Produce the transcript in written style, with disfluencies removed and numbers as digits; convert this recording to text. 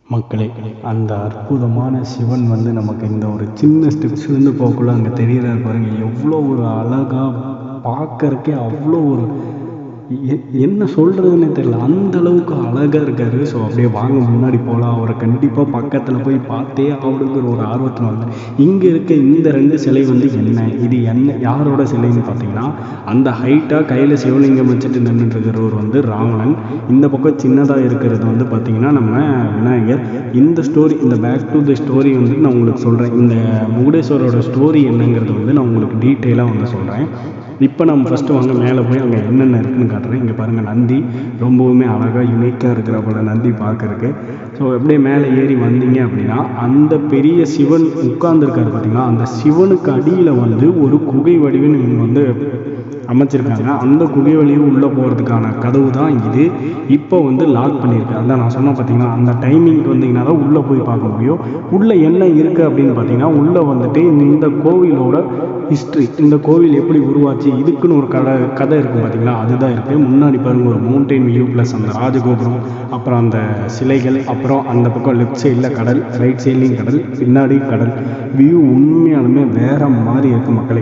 மக்களே, அந்த அற்புதமான சிவன் வந்து நமக்கு இந்த ஒரு சின்ன ஸ்டெப்ஸ்லேருந்து போகக்குள்ள அங்கே தெரிகிறாரு பாருங்க. எவ்வளோ ஒரு அழகாக பார்க்கறக்கே அவ்வளோ ஒரு என்ன சொல்கிறதுனே தெரியல, அந்த அளவுக்கு அழகாக இருக்கார். ஸோ அப்படியே வாங்க முன்னாடி போகலாம். அவரை கண்டிப்பாக பக்கத்தில் போய் பார்த்தே ஆகணுங்கிற ஒரு ஆர்வத்தில் வந்தேன். இங்கே இருக்க இந்த 2 சிலை வந்து என்ன, இது என்ன யாரோட சிலைன்னு பார்த்தீங்கன்னா, அந்த ஹைட்டாக கையில் சிவலிங்கம் வச்சுட்டு நின்றுட்டுருக்கிறவர் வந்து ராவணன். இந்த பக்கம் சின்னதாக இருக்கிறது வந்து பார்த்திங்கன்னா நம்ம விநாயகர். இந்த ஸ்டோரி, இந்த பேக் டு தி ஸ்டோரி வந்து நான் உங்களுக்கு சொல்கிறேன். இந்த முருடேஸ்வரோட ஸ்டோரி என்னங்கிறது வந்து நான் உங்களுக்கு டீட்டெயிலாக வந்து சொல்கிறேன். இப்போ நம்ம ஃபஸ்ட்டு வாங்க மேலே போய் அங்கே என்னென்ன இருக்குதுன்னு காட்டுறேன். இங்கே பாருங்கள், நந்தி ரொம்பவுமே அழகாக யுனிக்காக இருக்கிற போல நந்தி பார்க்குறக்கு. ஸோ அப்படியே மேலே ஏறி வந்தீங்க அப்படின்னா, அந்த பெரிய சிவன் உட்கார்ந்துருக்காரு பார்த்தீங்கன்னா, அந்த சிவனுக்கு அடியில் வந்து ஒரு குகை வடிவில் இவங்க வந்து அமைச்சிருக்காங்க. அந்த குகை வழியும் உள்ளே போகிறதுக்கான கதவு தான் இது. இப்போ வந்து லாக் பண்ணியிருக்கேன். அதான் நான் சொன்னேன் பார்த்தீங்கன்னா, அந்த டைமிங்க்கு வந்தீங்கன்னா தான் உள்ளே போய் பார்க்க முடியும். உள்ளே என்ன இருக்குது அப்படின்னு பார்த்தீங்கன்னா, உள்ளே வந்துட்டு இந்த கோவிலோட ஹிஸ்ட்ரி, இந்த கோவில் எப்படி உருவாச்சு, இதுக்குன்னு ஒரு கதை இருக்கும் பார்த்தீங்களா, அதுதான் இருக்குது. முன்னாடி பாருங்கள், ஒரு மவுண்டைன் வியூ ப்ளஸ் அந்த ராஜகோபுரம், அப்புறம் அந்த சிலைகள், அப்புறம் அந்த பக்கம் லெஃப்ட் சைடில் கடல், ரைட் சைட்லேயும் கடல், பின்னாடி கடல். வியூ உண்மையாலுமே வேறு மாதிரி இருக்குது மக்களே.